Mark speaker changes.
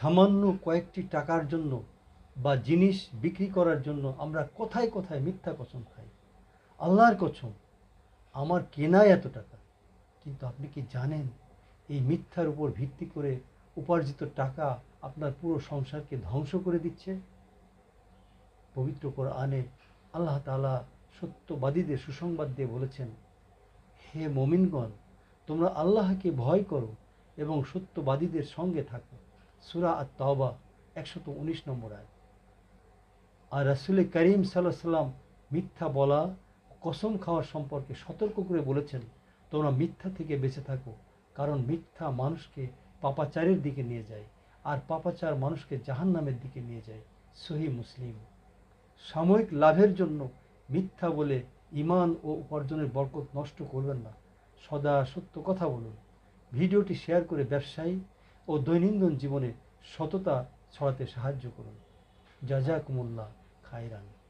Speaker 1: সামান্য কয়েকটি টাকার জন্য বা জিনিস বিক্রি করার জন্য আমরা কোথায় কোথায় মিথ্যা কসম খাই। আল্লাহর কসম, আমার কেনাই এত টাকা। কিন্তু আপনি কি জানেন এই মিথ্যার উপর ভিত্তি করে উপার্জিত টাকা আপনার পুরো সংসারকে ধ্বংস করে দিচ্ছে? পবিত্র কোরআনে আল্লাহ তাআলা সত্যবাদীদের সুসংবাদ দিয়ে বলেছেন, হে মুমিনগণ, তোমরা আল্লাহকে ভয় করো এবং সত্যবাদীদের সঙ্গে থাকো। সূরা আত-তাওবা ১১৯ নম্বর আয়াত। আর রাসূল করিম সাল্লাল্লাহু আলাইহি সাল্লাম মিথ্যা বলা, কসম খাওয়ার সম্পর্কে সতর্ক করে বলেছেন, তোমরা মিথ্যা থেকে বেঁচে থাকো, কারণ মিথ্যা মানুষকে পাপাচারের দিকে নিয়ে যায়, আর পাপাচার মানুষকে জাহান্নামের দিকে নিয়ে যায়। সহিহ মুসলিম। সাময়িক লাভের জন্য মিথ্যা বলে ঈমান ও উপার্জনের বরকত নষ্ট করবেন না। সদা সত্য কথা বলুন। ভিডিওটি শেয়ার করে ব্যবসায়ী ও দৈনন্দিন জীবনে সততা ছড়াতে সাহায্য করুন। জাযাকুমুল্লাহ খায়রান।